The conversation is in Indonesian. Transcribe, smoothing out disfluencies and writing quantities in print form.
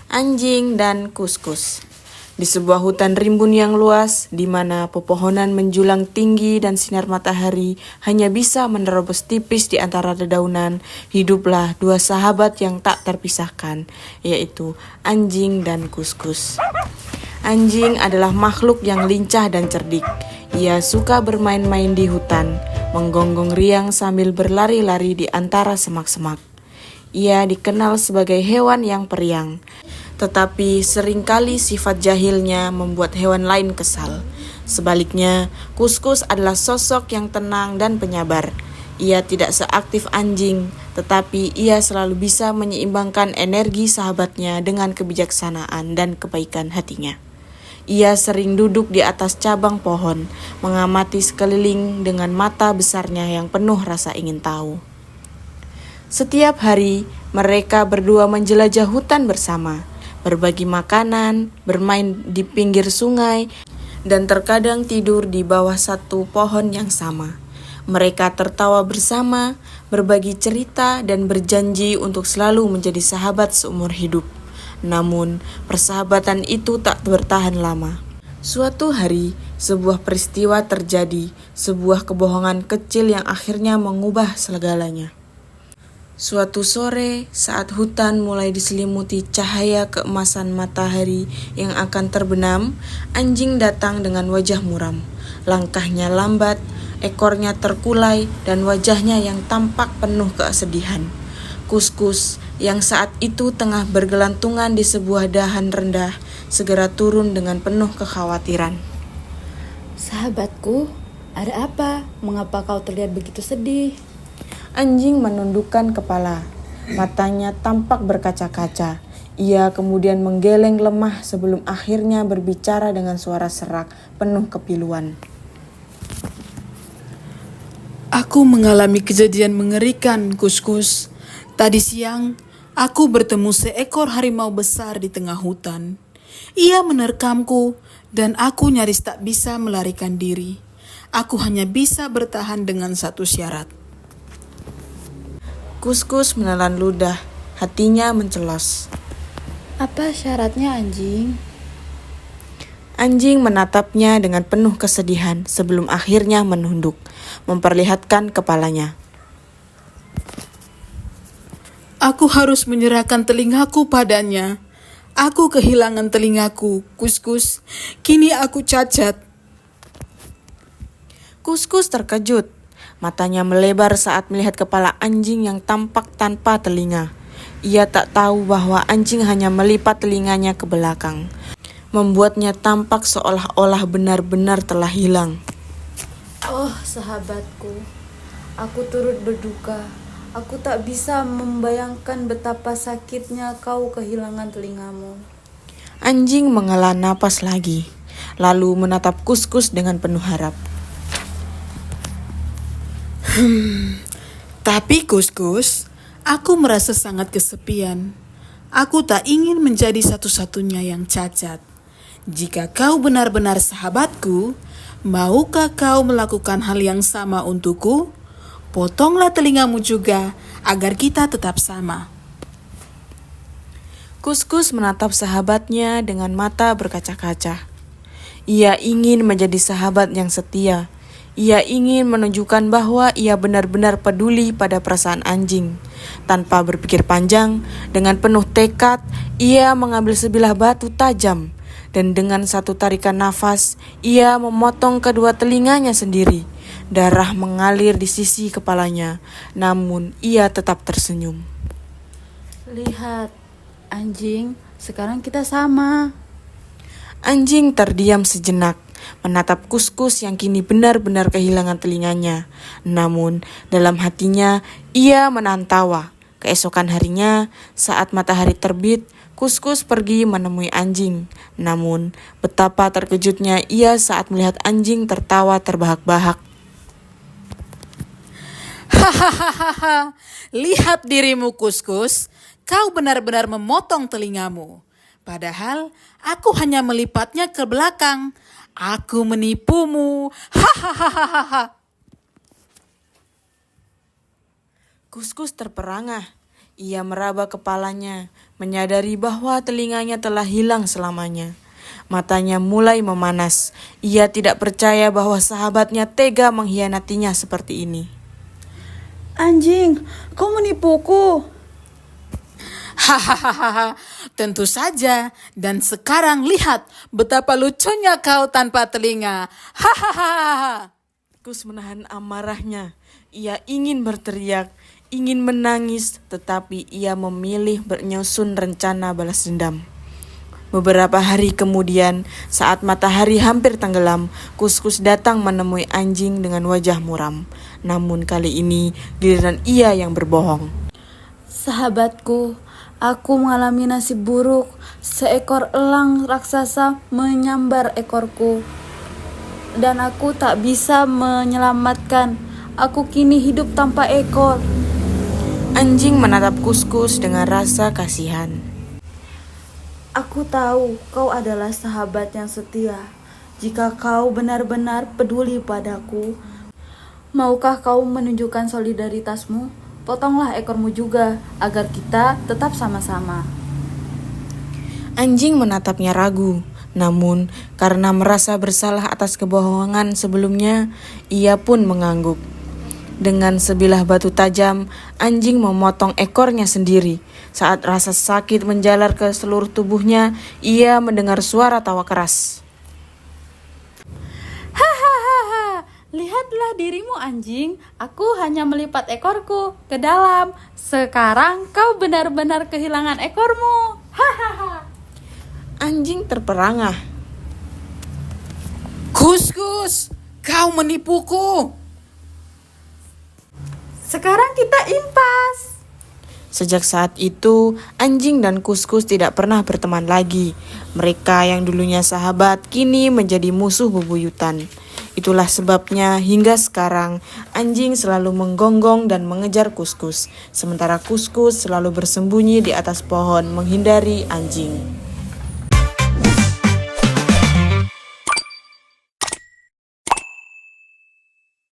Anjing dan Kuskus. Di sebuah hutan rimbun yang luas, di mana pepohonan menjulang tinggi dan sinar matahari hanya bisa menerobos tipis di antara dedaunan, hiduplah dua sahabat yang tak terpisahkan, yaitu anjing dan Kuskus. Anjing adalah makhluk yang lincah dan cerdik. Ia suka bermain-main di hutan, menggonggong riang sambil berlari-lari di antara semak-semak. Ia dikenal sebagai hewan yang periang, tetapi seringkali sifat jahilnya membuat hewan lain kesal. Sebaliknya, Kuskus adalah sosok yang tenang dan penyabar. Ia tidak seaktif anjing, tetapi ia selalu bisa menyeimbangkan energi sahabatnya dengan kebijaksanaan dan kebaikan hatinya. Ia sering duduk di atas cabang pohon, mengamati sekeliling dengan mata besarnya yang penuh rasa ingin tahu. Setiap hari, mereka berdua menjelajah hutan bersama, berbagi makanan, bermain di pinggir sungai, dan terkadang tidur di bawah satu pohon yang sama. Mereka tertawa bersama, berbagi cerita, dan berjanji untuk selalu menjadi sahabat seumur hidup. Namun, persahabatan itu tak bertahan lama. Suatu hari, sebuah peristiwa terjadi, sebuah kebohongan kecil yang akhirnya mengubah segalanya. Suatu sore, saat hutan mulai diselimuti cahaya keemasan matahari yang akan terbenam, anjing datang dengan wajah muram. Langkahnya lambat, ekornya terkulai, dan wajahnya yang tampak penuh kesedihan. Kuskus, yang saat itu tengah bergelantungan di sebuah dahan rendah, segera turun dengan penuh kekhawatiran. Sahabatku, ada apa? Mengapa kau terlihat begitu sedih? Anjing menundukkan kepala, matanya tampak berkaca-kaca. Ia kemudian menggeleng lemah sebelum akhirnya berbicara dengan suara serak, penuh kepiluan. Aku mengalami kejadian mengerikan, Kuskus. Tadi siang, aku bertemu seekor harimau besar di tengah hutan. Ia menerkamku dan aku nyaris tak bisa melarikan diri. Aku hanya bisa bertahan dengan satu syarat. Kuskus menelan ludah, hatinya mencelos. Apa syaratnya, anjing? Anjing menatapnya dengan penuh kesedihan sebelum akhirnya menunduk, memperlihatkan kepalanya. Aku harus menyerahkan telingaku padanya. Aku kehilangan telingaku, Kuskus. Kini aku cacat. Kuskus terkejut. Matanya melebar saat melihat kepala anjing yang tampak tanpa telinga. Ia tak tahu bahwa anjing hanya melipat telinganya ke belakang, membuatnya tampak seolah-olah benar-benar telah hilang. Oh, sahabatku, aku turut berduka. Aku tak bisa membayangkan betapa sakitnya kau kehilangan telingamu. Anjing menghela napas lagi, lalu menatap Kuskus dengan penuh harap. Tapi Kuskus, aku merasa sangat kesepian. Aku tak ingin menjadi satu-satunya yang cacat. Jika kau benar-benar sahabatku, maukah kau melakukan hal yang sama untukku? Potonglah telingamu juga, agar kita tetap sama. Kuskus menatap sahabatnya dengan mata berkaca-kaca. Ia ingin menjadi sahabat yang setia. Ia ingin menunjukkan bahwa ia benar-benar peduli pada perasaan anjing. Tanpa berpikir panjang, dengan penuh tekad, ia mengambil sebilah batu tajam. Dan dengan satu tarikan nafas, ia memotong kedua telinganya sendiri. Darah mengalir di sisi kepalanya, namun ia tetap tersenyum. Lihat, anjing, sekarang kita sama. Anjing terdiam sejenak, menatap Kuskus yang kini benar-benar kehilangan telinganya. Namun, dalam hatinya, ia menahan tawa. Keesokan harinya, saat matahari terbit, Kuskus pergi menemui anjing. Namun, betapa terkejutnya ia saat melihat anjing tertawa terbahak-bahak. Hahaha, lihat dirimu, Kuskus. Kau benar-benar memotong telingamu. Padahal aku hanya melipatnya ke belakang. Aku menipumu. Hahaha. Kuskus terperangah. Ia meraba kepalanya, menyadari bahwa telinganya telah hilang selamanya. Matanya mulai memanas. Ia tidak percaya bahwa sahabatnya tega mengkhianatinya seperti ini. Anjing, kau menipuku. Hahaha, tentu saja. Dan sekarang lihat betapa lucunya kau tanpa telinga. Hahaha. Kus menahan amarahnya. Ia ingin berteriak, ingin menangis, tetapi ia memilih menyusun rencana balas dendam. Beberapa hari kemudian, saat matahari hampir tenggelam, Kuskus datang menemui anjing dengan wajah muram. Namun kali ini, giliran ia yang berbohong. Sahabatku, aku mengalami nasib buruk. Seekor elang raksasa menyambar ekorku. Dan aku tak bisa menyelamatkan. Aku kini hidup tanpa ekor. Anjing menatap Kuskus dengan rasa kasihan. Aku tahu kau adalah sahabat yang setia. Jika kau benar-benar peduli padaku, maukah kau menunjukkan solidaritasmu? Potonglah ekormu juga, agar kita tetap sama-sama. Anjing menatapnya ragu. Namun, karena merasa bersalah atas kebohongan sebelumnya, ia pun mengangguk. Dengan sebilah batu tajam, anjing memotong ekornya sendiri. Saat rasa sakit menjalar ke seluruh tubuhnya, ia mendengar suara tawa keras. Hahaha, lihatlah dirimu anjing. Aku hanya melipat ekorku ke dalam. Sekarang kau benar-benar kehilangan ekormu. Hahaha. Anjing terperangah. Kuskus, kau menipuku. Sekarang kita impas. Sejak saat itu, anjing dan Kuskus tidak pernah berteman lagi. Mereka yang dulunya sahabat kini menjadi musuh bebuyutan. Itulah sebabnya hingga sekarang anjing selalu menggonggong dan mengejar Kuskus, sementara Kuskus selalu bersembunyi di atas pohon menghindari anjing.